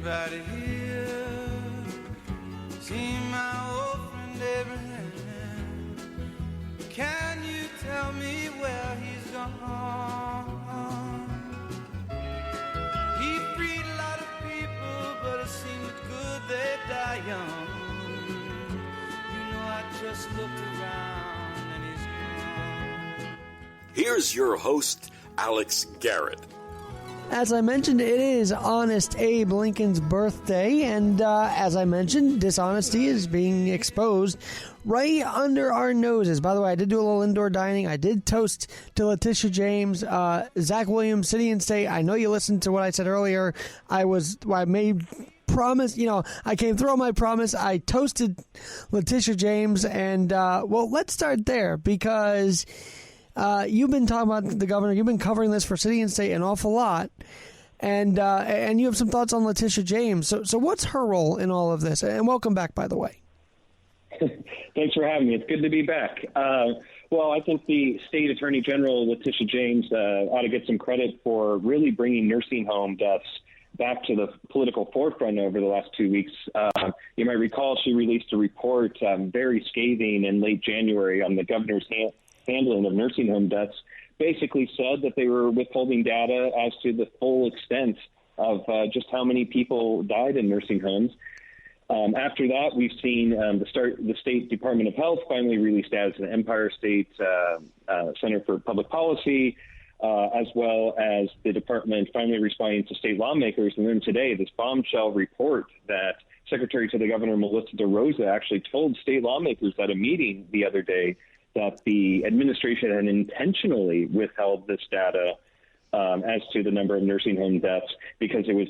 anybody here seen my old friend Abraham? Can you tell me where he's gone? He freed a lot of people, but it seemed good they die young. You know, I just looked around and he's gone. Here's your host, Alex Garrett. As I mentioned, it is Honest Abe Lincoln's birthday, and as I mentioned, dishonesty is being exposed right under our noses. By the way, I did do a little indoor dining. I did toast to Letitia James, Zach Williams, City and State. I know you listened to what I said earlier. I made promise, I came through on my promise. I toasted Letitia James, and well, let's start there because you've been talking about the governor. You've been covering this for City and State an awful lot, and you have some thoughts on Letitia James. So what's her role in all of this? And welcome back, by the way. Thanks for having me. It's good to be back. Well, I think the State Attorney General, Letitia James, ought to get some credit for really bringing nursing home deaths back to the political forefront over the last 2 weeks. You might recall she released a report very scathing in late January on the governor's handling of nursing home deaths, basically said that they were withholding data as to the full extent of just how many people died in nursing homes. After that, we've seen the State Department of Health finally released as an Empire State Center for Public Policy, as well as the department finally responding to state lawmakers. And then today, this bombshell report that Secretary to the Governor Melissa DeRosa actually told state lawmakers at a meeting the other day that the administration had intentionally withheld this data as to the number of nursing home deaths because it was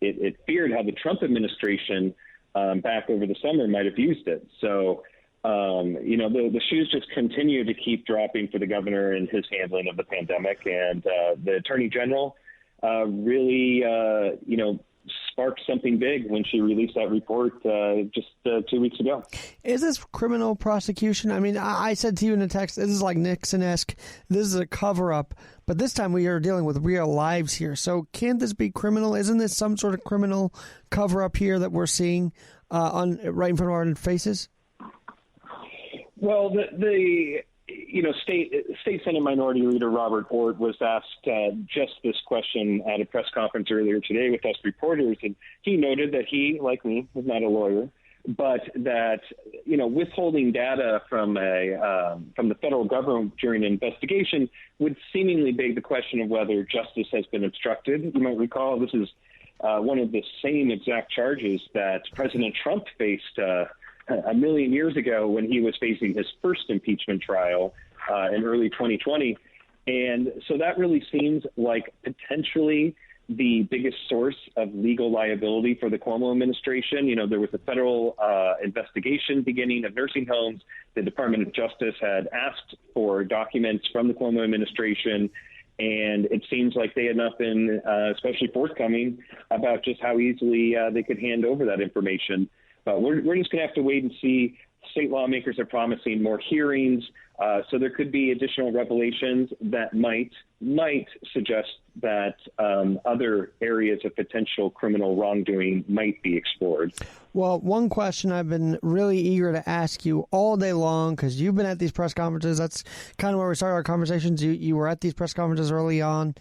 it feared how the Trump administration back over the summer might have used it. So, the shoes just continue to keep dropping for the governor in his handling of the pandemic. And the Attorney General really, sparked something big when she released that report just 2 weeks ago. Is this criminal prosecution? I mean, I said to you in a text, this is like Nixon-esque. This is a cover-up. But this time we are dealing with real lives here. So can't this be criminal? Isn't this some sort of criminal cover-up here that we're seeing right in front of our faces? Well, the State Senate Minority Leader Robert Ort was asked just this question at a press conference earlier today with us reporters, and he noted that he, like me, was not a lawyer, but that withholding data from the federal government during an investigation would seemingly beg the question of whether justice has been obstructed. You might recall this is one of the same exact charges that President Trump faced a million years ago when he was facing his first impeachment trial in early 2020. And so that really seems like potentially the biggest source of legal liability for the Cuomo administration. There was a federal investigation beginning of nursing homes. The Department of Justice had asked for documents from the Cuomo administration, and it seems like they had not been especially forthcoming about just how easily they could hand over that information. But we're just going to have to wait and see. State lawmakers are promising more hearings, so there could be additional revelations that might suggest that other areas of potential criminal wrongdoing might be explored. Well, one question I've been really eager to ask you all day long, because you've been at these press conferences. That's kind of where we started our conversations. You were at these press conferences early on.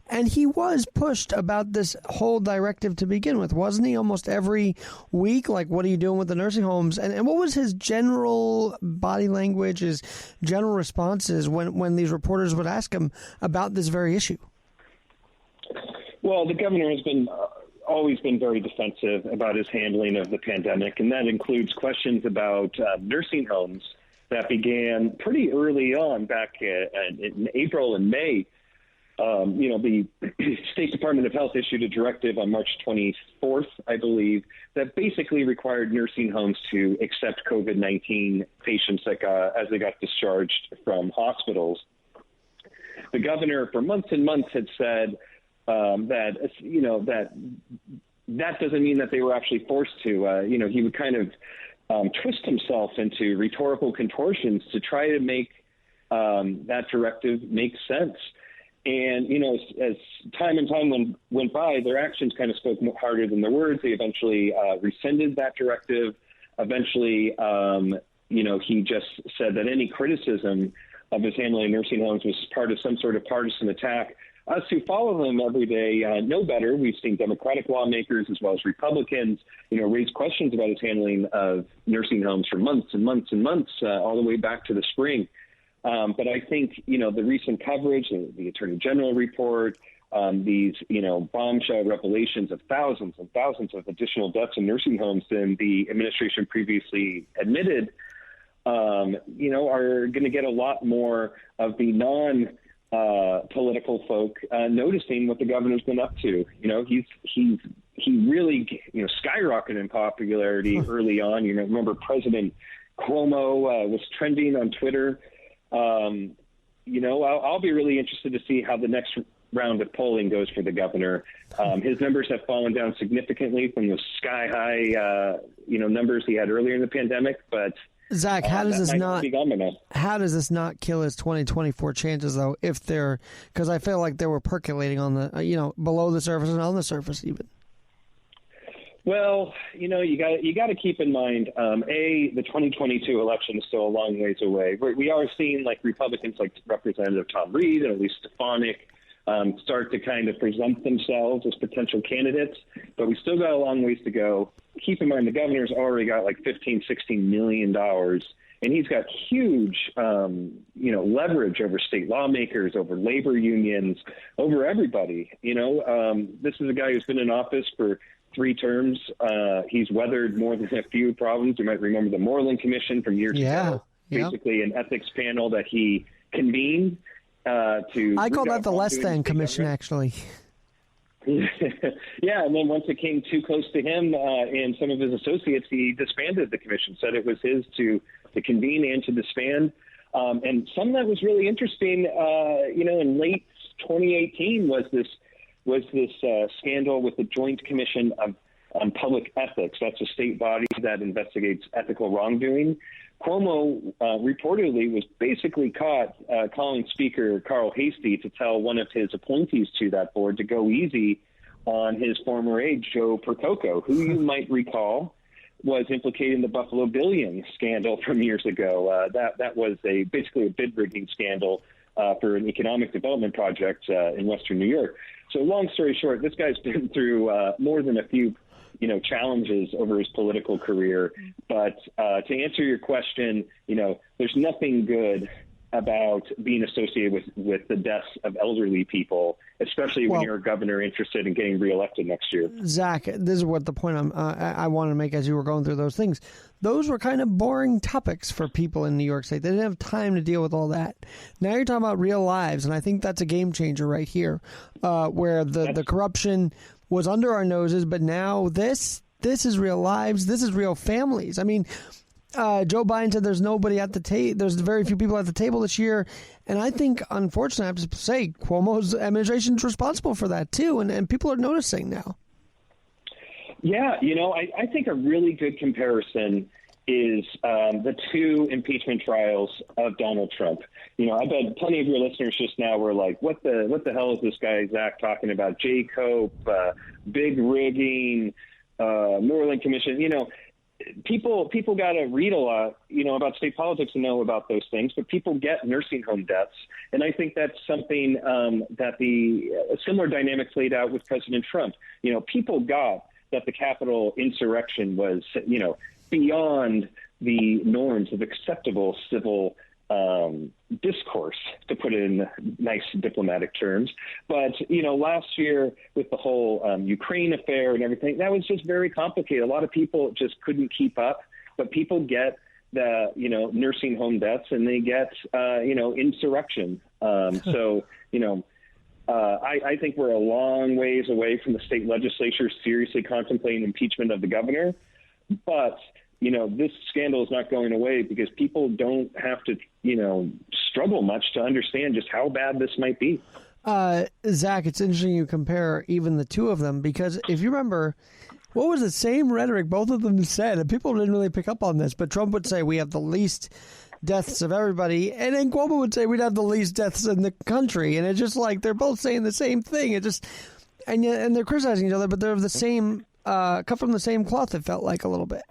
And he was pushed about this whole directive to begin with, wasn't he? Almost every week, like, what are you doing with the nursing homes? And what was his general body language, his general responses when these reporters would ask him about this very issue? Well, the governor has always been very defensive about his handling of the pandemic, and that includes questions about nursing homes that began pretty early on back in April and May. The State Department of Health issued a directive on March 24th, I believe, that basically required nursing homes to accept COVID-19 patients as they got discharged from hospitals. The governor, for months and months, had said that doesn't mean that they were actually forced to. He would kind of twist himself into rhetorical contortions to try to make that directive make sense. And, as time and time went by, their actions kind of spoke harder than their words. They eventually rescinded that directive. Eventually, he just said that any criticism of his handling of nursing homes was part of some sort of partisan attack. Us who follow him every day know better. We've seen Democratic lawmakers as well as Republicans, raise questions about his handling of nursing homes for months and months and months, all the way back to the spring. But I think, the recent coverage, the Attorney General report, these, bombshell revelations of thousands and thousands of additional deaths in nursing homes than the administration previously admitted, are going to get a lot more of the political folk noticing what the governor's been up to. He really skyrocketed in popularity early on. Remember President Cuomo was trending on Twitter. I'll be really interested to see how the next round of polling goes for the governor. His numbers have fallen down significantly from the sky high numbers he had earlier in the pandemic, but Zach, how does this not kill his 2024 chances, though? Because I feel like they were percolating on the, below the surface and on the surface even. Well, you got to keep in mind, the 2022 election is still a long ways away. We are seeing Republicans like Representative Tom Reed and Elise Stefanik start to kind of present themselves as potential candidates, but we still got a long ways to go. Keep in mind, the governor's already got $15-16 million, and he's got huge, leverage over state lawmakers, over labor unions, over everybody. This is a guy who's been in office for 3 terms. He's weathered more than a few problems. You might remember the Moreland Commission from years ago, basically an ethics panel that he convened I call that the less than commission, actually. Yeah, and then once it came too close to him and some of his associates, he disbanded the commission, said it was his to convene and to disband. And some that was really interesting, in late 2018 was this scandal with the Joint Commission on Public Ethics. That's a state body that investigates ethical wrongdoing. Cuomo reportedly was basically caught calling Speaker Carl Hastie to tell one of his appointees to that board to go easy on his former aide, Joe Percoco, who you might recall was implicated in the Buffalo Billion scandal from years ago. That was basically a bid rigging scandal for an economic development project in Western New York. So long story short, this guy's been through more than a few challenges over his political career. But to answer your question, there's nothing good about being associated with the deaths of elderly people, especially when you're a governor interested in getting reelected next year. Zach, this is what the point I wanted to make as you were going through those things. Those were kind of boring topics for people in New York State. They didn't have time to deal with all that. Now you're talking about real lives, and I think that's a game changer right here, where the corruption was under our noses, but now this is real lives. This is real families. I mean, Joe Biden said there's nobody at the table. There's very few people at the table this year. And I think, unfortunately, I have to say, Cuomo's administration is responsible for that, too. And people are noticing now. Yeah, I think a really good comparison is the 2 impeachment trials of Donald Trump. I bet plenty of your listeners just now were like, what the hell is this guy, Zach, talking about? J. Cope, big rigging, Moreland Commission. People got to read a lot, about state politics and know about those things, but people get nursing home deaths. And I think that's something that a similar dynamic played out with President Trump. People got that the Capitol insurrection was, beyond the norms of acceptable civil discourse, to put it in nice diplomatic terms. But, last year with the whole Ukraine affair and everything, that was just very complicated. A lot of people just couldn't keep up, but people get the, nursing home deaths and they get, insurrection. So, I think we're a long ways away from the state legislature seriously contemplating impeachment of the governor. But this scandal is not going away because people don't have to, struggle much to understand just how bad this might be. Zach, it's interesting you compare even the 2 of them, because if you remember, what was the same rhetoric both of them said, and people didn't really pick up on this, but Trump would say we have the least deaths of everybody. And then Cuomo would say we'd have the least deaths in the country. And it's just like they're both saying the same thing. It just and they're criticizing each other, but they're the same, cut from the same cloth, it felt like a little bit.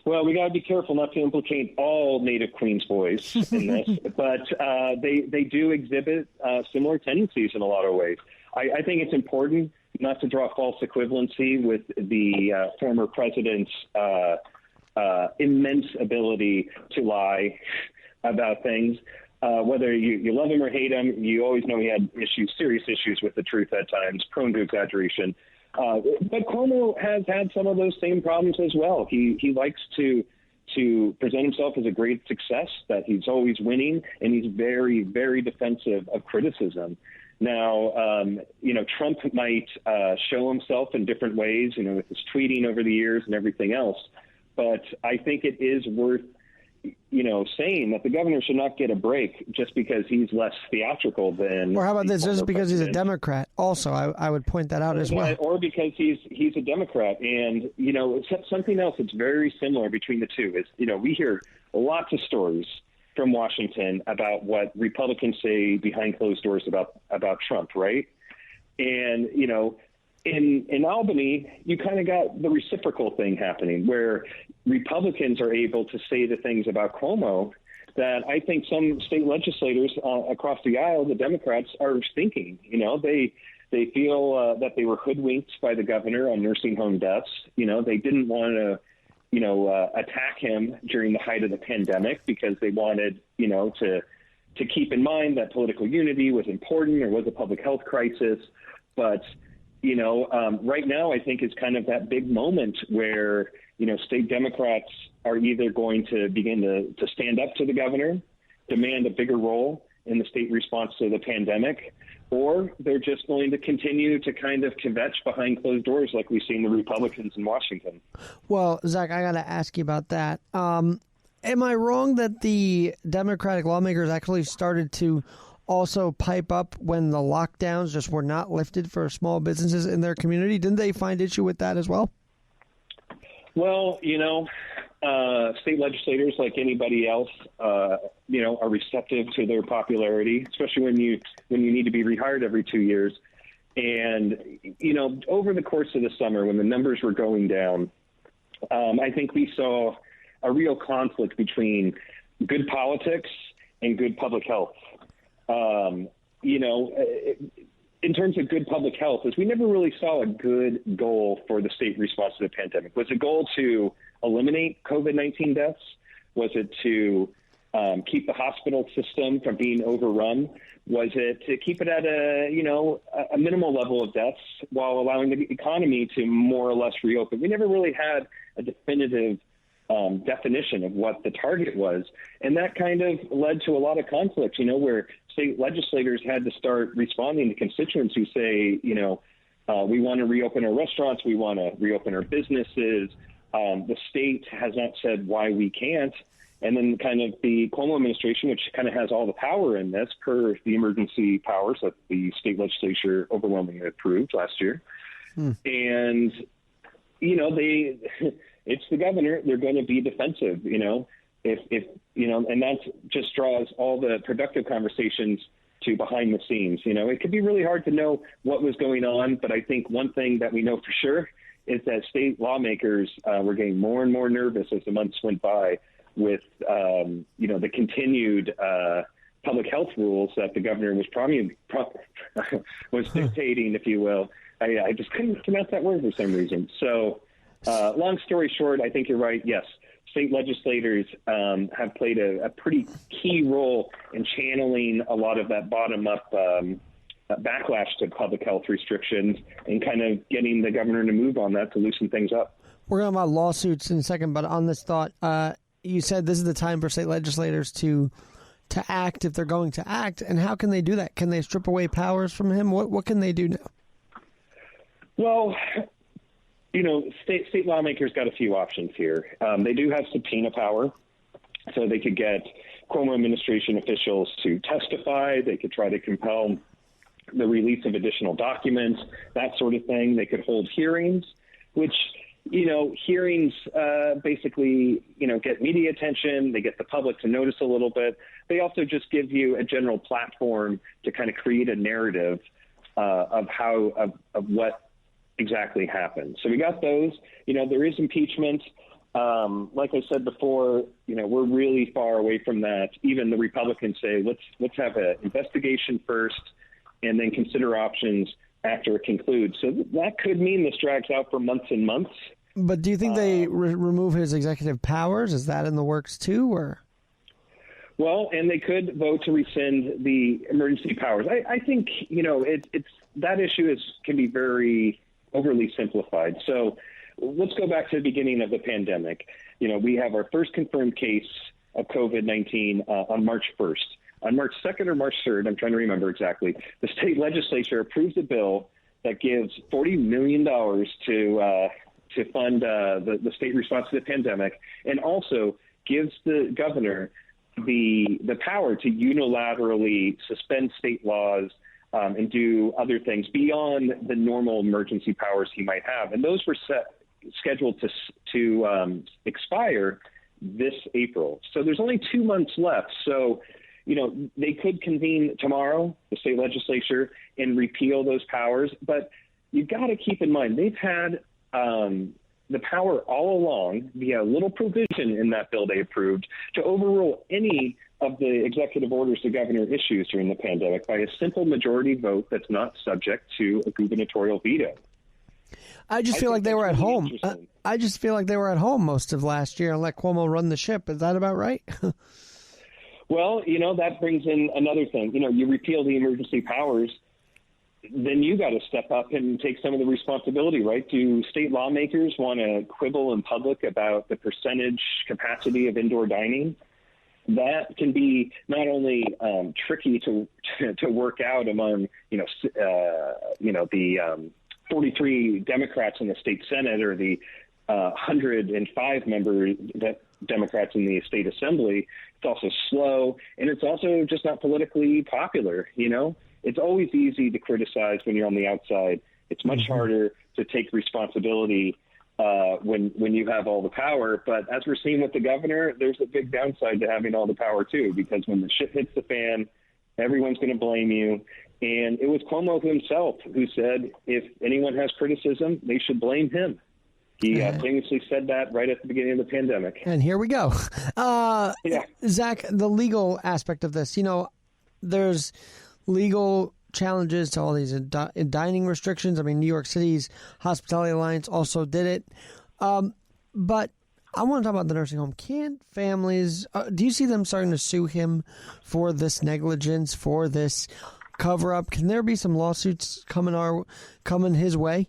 Well, we got to be careful not to implicate all native Queens boys in this, but they do exhibit similar tendencies in a lot of ways. I think it's important not to draw false equivalency with the former president's immense ability to lie about things. Whether you love him or hate him, you always know he had serious issues with the truth at times, prone to exaggeration. But Cuomo has had some of those same problems as well. He likes to present himself as a great success, that he's always winning, and he's very, very defensive of criticism. Now, Trump might show himself in different ways, with his tweeting over the years and everything else. But I think it is worth saying that the governor should not get a break just because he's less theatrical than. Or how about this? Just because president. He's a Democrat. Also, I would point that out as well. Or because he's a Democrat. And, something else that's very similar between the two is, we hear lots of stories from Washington about what Republicans say behind closed doors about Trump, right? And, in Albany, you kind of got the reciprocal thing happening where Republicans are able to say the things about Cuomo that I think some state legislators across the aisle, the Democrats, are thinking. They feel that they were hoodwinked by the governor on nursing home deaths. They didn't want to, attack him during the height of the pandemic because they wanted, to keep in mind that political unity was important. There was a public health crisis, but right now, I think is kind of that big moment where, state Democrats are either going to begin to stand up to the governor, demand a bigger role in the state response to the pandemic, or they're just going to continue to kind of kvetch behind closed doors like we've seen the Republicans in Washington. Well, Zach, I got to ask you about that. Am I wrong that the Democratic lawmakers actually started to also pipe up when the lockdowns just were not lifted for small businesses in their community? Didn't they find issue with that as well? Well, state legislators, like anybody else, are receptive to their popularity, especially when you need to be rehired every 2 years. And, over the course of the summer, when the numbers were going down, I think we saw a real conflict between good politics and good public health. In terms of good public health, is we never really saw a good goal for the state response to the pandemic. Was the goal to eliminate COVID-19 deaths? Was it to keep the hospital system from being overrun? Was it to keep it at a minimal level of deaths while allowing the economy to more or less reopen? We never really had a definitive definition of what the target was. And that kind of led to a lot of conflict, where state legislators had to start responding to constituents who say, we want to reopen our restaurants, we want to reopen our businesses. The state has not said why we can't. And then kind of the Cuomo administration, which kind of has all the power in this per the emergency powers that the state legislature overwhelmingly approved last year. And, it's the governor. They're going to be defensive, if and that just draws all the productive conversations to behind the scenes. It could be really hard to know what was going on, but I think one thing that we know for sure is that state lawmakers were getting more and more nervous as the months went by with, the continued public health rules that the governor was was dictating, if you will. I just couldn't pronounce that word for some reason. So, long story short, I think you're right. Yes, state legislators have played a pretty key role in channeling a lot of that bottom-up backlash to public health restrictions and kind of getting the governor to move on that to loosen things up. We're going to talk about lawsuits in a second, but on this thought, you said this is the time for state legislators to act if they're going to act. And how can they do that? Can they strip away powers from him? What can they do now? Well, state lawmakers got a few options here. They do have subpoena power, so they could get Cuomo administration officials to testify. They could try to compel the release of additional documents, that sort of thing. They could hold hearings, which, hearings basically, get media attention. They get the public to notice a little bit. They also just give you a general platform to kind of create a narrative of what exactly happened. So we got those. There is impeachment. Like I said before, we're really far away from that. Even the Republicans say, let's have an investigation first and then consider options after it concludes. So that could mean this drags out for months and months. But do you think they remove his executive powers? Is that in the works too, or? Well, and they could vote to rescind the emergency powers. I think, it's that issue can be very overly simplified. So let's go back to the beginning of the pandemic. We have our first confirmed case of COVID-19 on March 1st. On March 2nd or March 3rd, I'm trying to remember exactly, the state legislature approves a bill that gives $40 million to fund the state response to the pandemic, and also gives the governor the power to unilaterally suspend state laws and do other things beyond the normal emergency powers he might have. And those were scheduled to expire this April. So there's only 2 months left. So, they could convene tomorrow, the state legislature, and repeal those powers. But you've got to keep in mind, they've had the power all along via a little provision in that bill they approved to overrule any of the executive orders the governor issues during the pandemic by a simple majority vote that's not subject to a gubernatorial veto. I just feel like they were at home. I just feel like they were at home most of last year and let Cuomo run the ship. Is that about right? Well, that brings in another thing. You repeal the emergency powers, then you got to step up and take some of the responsibility, right? Do state lawmakers want to quibble in public about the percentage capacity of indoor dining? That can be not only tricky to work out among, the 43 Democrats in the state Senate or the 105 Democrats in the state assembly. It's also slow, and it's also just not politically popular. It's always easy to criticize when you're on the outside. It's much harder to take responsibility when you have all the power. But as we're seeing with the governor, there's a big downside to having all the power too, because when the shit hits the fan, everyone's going to blame you. And it was Cuomo himself who said, if anyone has criticism, they should blame him. He famously said that right at the beginning of the pandemic. And here we go. Zach, the legal aspect of this, there's legal challenges to all these dining restrictions. I mean, New York City's Hospitality Alliance also did it. But I want to talk about the nursing home. Can't families, do you see them starting to sue him for this negligence, for this cover-up? Can there be some lawsuits coming his way?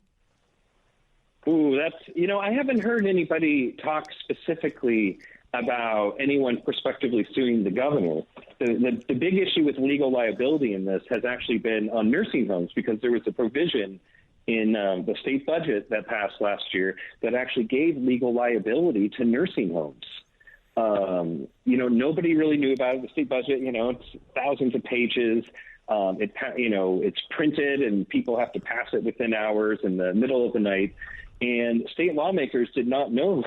Ooh, I haven't heard anybody talk specifically about anyone prospectively suing the governor. The big issue with legal liability in this has actually been on nursing homes, because there was a provision in the state budget that passed last year that actually gave legal liability to nursing homes. Nobody really knew about it. The state budget, it's thousands of pages. It's printed and people have to pass it within hours in the middle of the night. And state lawmakers did not know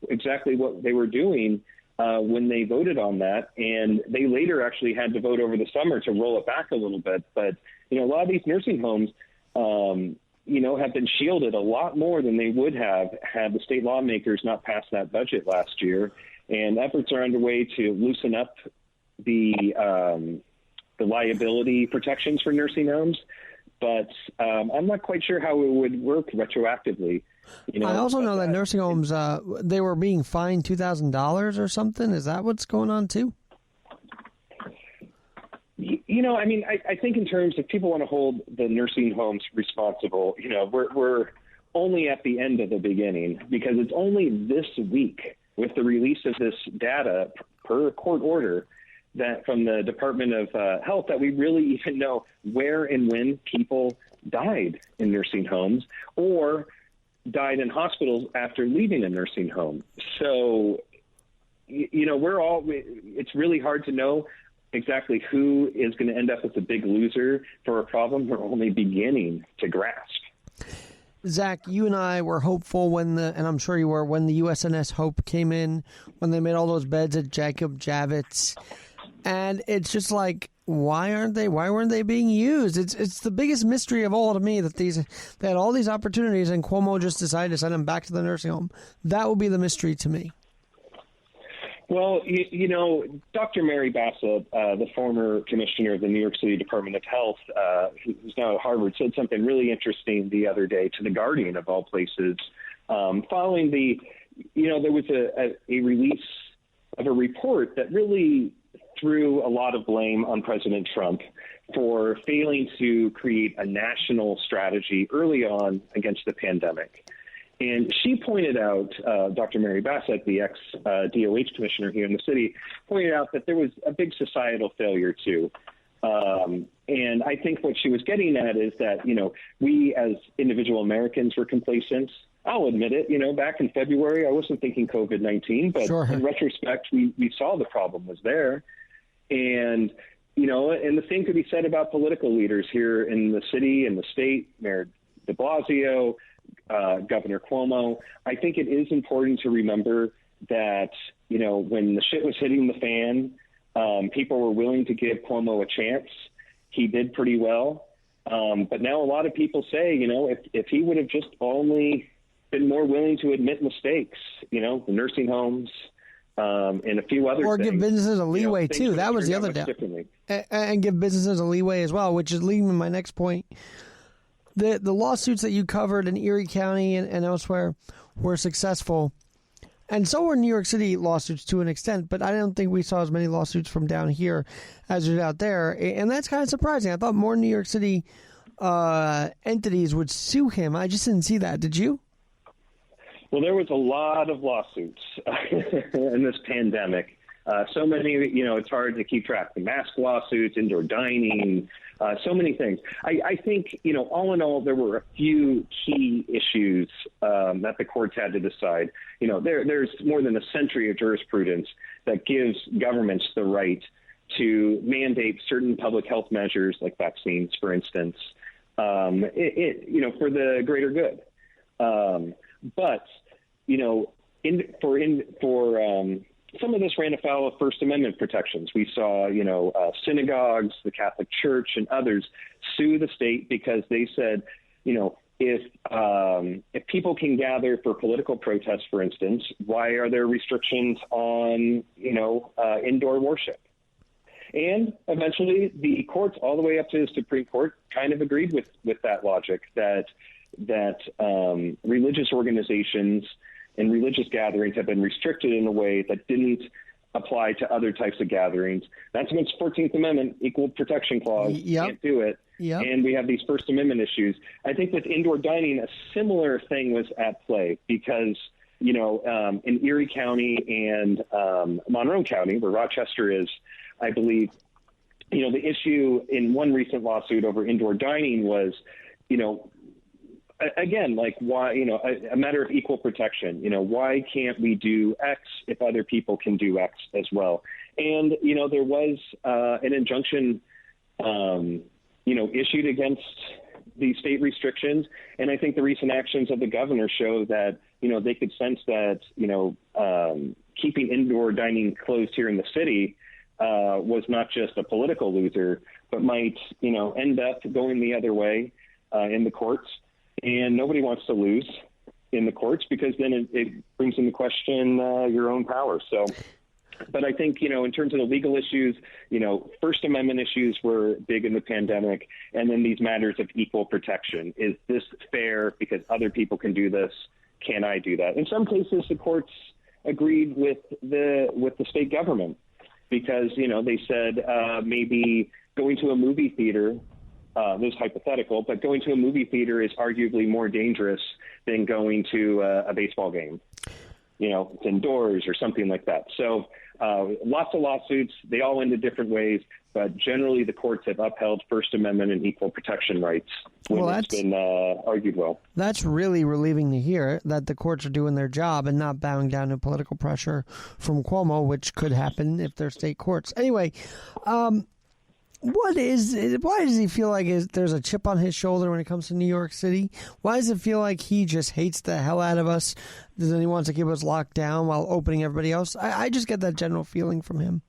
exactly what they were doing when they voted on that. And they later actually had to vote over the summer to roll it back a little bit. But, a lot of these nursing homes, have been shielded a lot more than they would have had the state lawmakers not passed that budget last year. And efforts are underway to loosen up the liability protections for nursing homes. But I'm not quite sure how it would work retroactively. I also know that nursing homes, they were being fined $2,000 or something. Is that what's going on too? I think in terms of people want to hold the nursing homes responsible, we're only at the end of the beginning, because it's only this week with the release of this data per court order that from the Department of Health that we really even know where and when people died in nursing homes or died in hospitals after leaving a nursing home. So, it's really hard to know exactly who is going to end up as a big loser for a problem we're only beginning to grasp. Zach, you and I were hopeful and I'm sure you were, when the USNS Hope came in, when they made all those beds at Jacob Javits. And it's just like, why weren't they being used? It's the biggest mystery of all to me that they had all these opportunities and Cuomo just decided to send them back to the nursing home. That would be the mystery to me. Well, Dr. Mary Bassett, the former commissioner of the New York City Department of Health, who's now at Harvard, said something really interesting the other day to The Guardian, of all places, following there was a release of a report that really threw a lot of blame on President Trump for failing to create a national strategy early on against the pandemic. And she pointed out, Dr. Mary Bassett, the ex-DOH commissioner here in the city, pointed out that there was a big societal failure, too. And I think what she was getting at is that, we as individual Americans were complacent. I'll admit it, back in February, I wasn't thinking COVID-19, but sure. In retrospect, we saw the problem was there. And, and the same could be said about political leaders here in the city and the state, Mayor de Blasio, Governor Cuomo. I think it is important to remember that, when the shit was hitting the fan, people were willing to give Cuomo a chance. He did pretty well. But now a lot of people say, if he would have just only been more willing to admit mistakes, the nursing homes, and a few other or things. Or give businesses a leeway, too. That was the other doubt. And give businesses a leeway as well, which is leading to my next point. The lawsuits that you covered in Erie County and elsewhere were successful. And so were New York City lawsuits to an extent, but I don't think we saw as many lawsuits from down here as we did out there. And that's kind of surprising. I thought more New York City entities would sue him. I just didn't see that. Did you? Well, there was a lot of lawsuits in this pandemic. So many, it's hard to keep track. The mask lawsuits, indoor dining, so many things. I think, all in all, there were a few key issues that the courts had to decide. There's more than a century of jurisprudence that gives governments the right to mandate certain public health measures, like vaccines, for instance, for the greater good. But some of this ran afoul of First Amendment protections. We saw, synagogues, the Catholic Church, and others sue the state because they said, if people can gather for political protests, for instance, why are there restrictions on, indoor worship? And eventually the courts, all the way up to the Supreme Court, kind of agreed with that logic that religious organizations and religious gatherings have been restricted in a way that didn't apply to other types of gatherings. That's against 14th Amendment, Equal Protection Clause. Yep. Can't do it. Yep. And we have these First Amendment issues. I think with indoor dining, a similar thing was at play because, in Erie County and Monroe County, where Rochester is, I believe, the issue in one recent lawsuit over indoor dining was, again, like why, a matter of equal protection, why can't we do X if other people can do X as well? And, there was an injunction, issued against these state restrictions. And I think the recent actions of the governor show that, they could sense that, keeping indoor dining closed here in the city was not just a political loser, but might, end up going the other way in the courts. And nobody wants to lose in the courts because then it brings into question your own power. So, but I think, in terms of the legal issues, First Amendment issues were big in the pandemic. And then these matters of equal protection. Is this fair because other people can do this? Can I do that? In some cases, the courts agreed with the state government because, they said maybe going to a movie theater, this is hypothetical, but going to a movie theater is arguably more dangerous than going to a baseball game. It's indoors or something like that. So lots of lawsuits. They all ended different ways, but generally the courts have upheld First Amendment and equal protection rights when it's been argued well. That's really relieving to hear that the courts are doing their job and not bowing down to political pressure from Cuomo, which could happen if they're state courts. Anyway, What is it? Why does he feel like there's a chip on his shoulder when it comes to New York City? Why does it feel like he just hates the hell out of us? Then he wants to keep us locked down while opening everybody else? I just get that general feeling from him.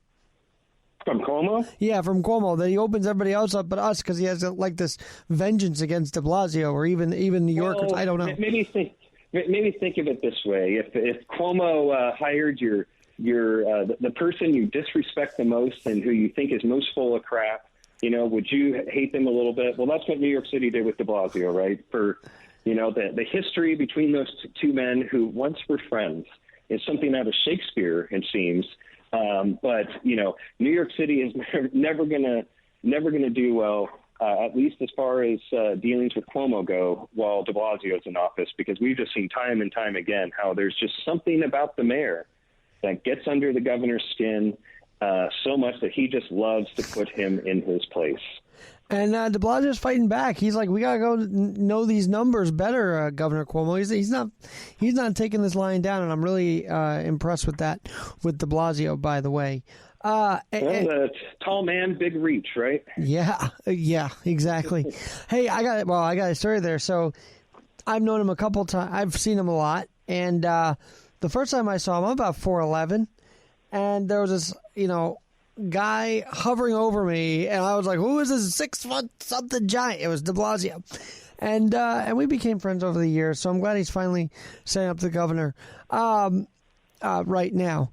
From Cuomo? Yeah, from Cuomo, that he opens everybody else up but us because he has like this vengeance against de Blasio or even New Yorkers. I don't know. Maybe think of it this way: if Cuomo hired the person you disrespect the most and who you think is most full of crap, would you hate them a little bit? Well, that's what New York City did with de Blasio, right? For the history between those two men who once were friends is something out of Shakespeare, it seems. But New York City is never gonna do well, at least as far as dealings with Cuomo go, while de Blasio is in office, because we've just seen time and time again how there's just something about the mayor that gets under the governor's skin so much that he just loves to put him in his place. And de Blasio's fighting back. He's like, we gotta go know these numbers better, Governor Cuomo. He's not taking this lying down, and I'm really impressed with that with de Blasio. By the way, the tall man, big reach, right? Yeah, exactly. Hey, I got a story there. So I've known him a couple times. I've seen him a lot, and the first time I saw him, I'm about 4'11", and there was this, guy hovering over me, and I was like, who is this 6 foot something giant? It was de Blasio. And we became friends over the years, so I'm glad he's finally setting up the governor right now.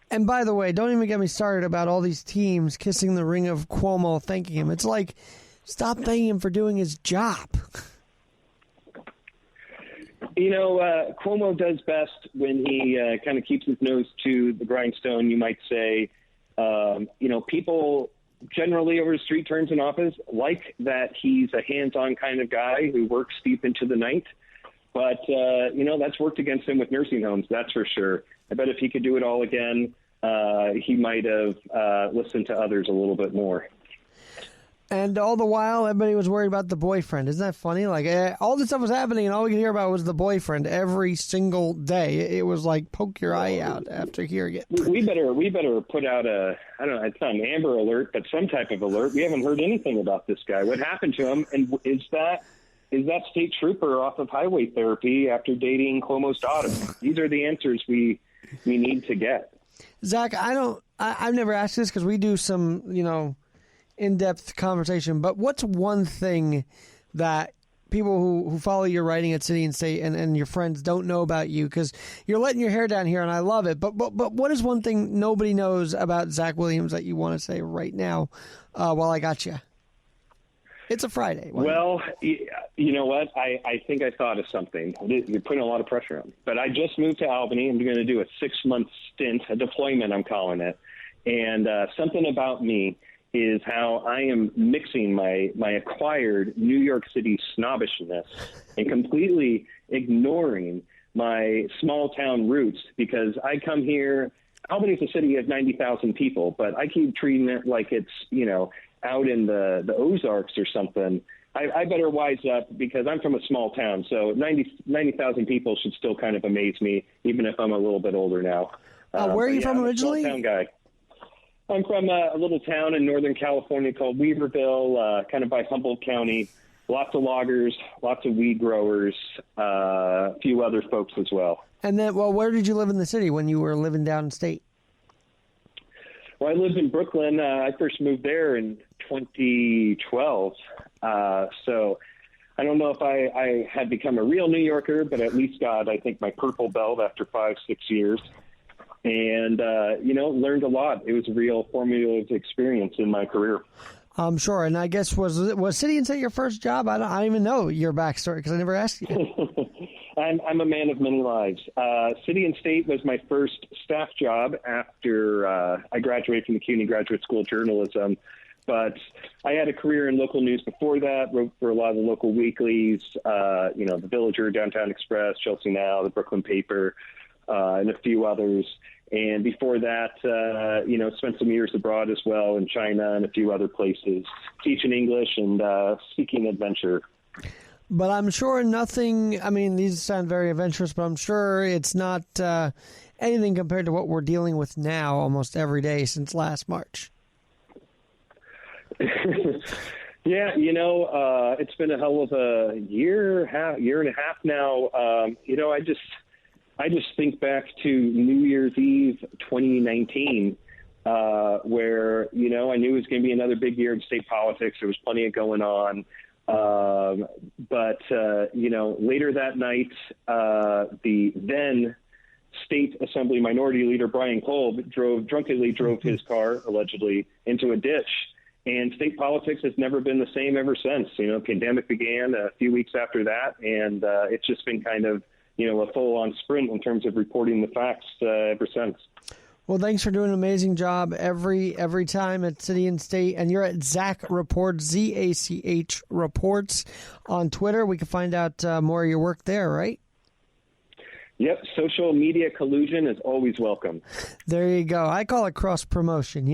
And by the way, don't even get me started about all these teams kissing the ring of Cuomo thanking him. It's like, stop thanking him for doing his job. Cuomo does best when he kind of keeps his nose to the grindstone, you might say. People generally over the street turns in office like that he's a hands-on kind of guy who works deep into the night. But, that's worked against him with nursing homes, that's for sure. I bet if he could do it all again, he might have listened to others a little bit more. And all the while, everybody was worried about the boyfriend. Isn't that funny? Like, all this stuff was happening, and all we could hear about was the boyfriend every single day. It was like, poke your eye out after hearing it. We better put out it's not an Amber Alert, but some type of alert. We haven't heard anything about this guy. What happened to him? And is that state trooper off of highway therapy after dating Cuomo's daughter? These are the answers we need to get. Zach, I've never asked this because we do some, in-depth conversation, but what's one thing that people who follow your writing at City and State and your friends don't know about you? Because you're letting your hair down here, and I love it. But what is one thing nobody knows about Zach Williams that you want to say right now while I got you? It's a Friday. Well, you know what? I think I thought of something. You're putting a lot of pressure on me. But I just moved to Albany. I'm going to do a 6-month stint, a deployment, I'm calling it. And something about me is how I am mixing my acquired New York City snobbishness and completely ignoring my small town roots, because I come here. Albany's a city of 90,000 people, but I keep treating it like it's, out in the Ozarks or something. I better wise up, because I'm from a small town. So 90,000 people should still kind of amaze me, even if I'm a little bit older now. Where are you from originally? I'm a small town guy. I'm from a little town in Northern California called Weaverville, kind of by Humboldt County. Lots of loggers, lots of weed growers, a few other folks as well. And then, where did you live in the city when you were living downstate? Well, I lived in Brooklyn. I first moved there in 2012. So I don't know if I had become a real New Yorker, but at least got, I think, my purple belt after 5-6 years. And, learned a lot. It was a real formative experience in my career. I'm sure. And I guess, was City and State your first job? I don't even know your backstory because I never asked you. I'm a man of many lives. City and State was my first staff job after I graduated from the CUNY Graduate School of Journalism. But I had a career in local news before that, wrote for a lot of the local weeklies, the Villager, Downtown Express, Chelsea Now, the Brooklyn Paper, and a few others. And before that, spent some years abroad as well in China and a few other places, teaching English and seeking adventure. But I'm sure nothing, these sound very adventurous, but I'm sure it's not anything compared to what we're dealing with now almost every day since last March. Yeah, it's been a hell of a year and a half now. I just think back to New Year's Eve 2019, where, I knew it was going to be another big year in state politics. There was plenty of going on. But later that night, the then State Assembly Minority Leader Brian Kolb drunkenly drove his car, allegedly, into a ditch. And state politics has never been the same ever since. Pandemic began a few weeks after that, and it's just been kind of, a full-on sprint in terms of reporting the facts ever since. Well, thanks for doing an amazing job every time at City and State. And you're at Zach Reports, ZACH Reports on Twitter. We can find out more of your work there, right? Yep, social media collusion is always welcome. There you go. I call it cross-promotion,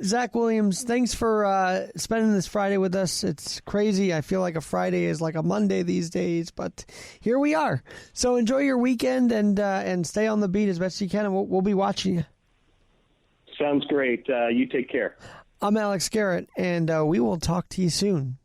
Zach Williams, thanks for spending this Friday with us. It's crazy. I feel like a Friday is like a Monday these days, but here we are. So enjoy your weekend and stay on the beat as best you can, and we'll be watching you. Sounds great. You take care. I'm Alex Garrett, and we will talk to you soon.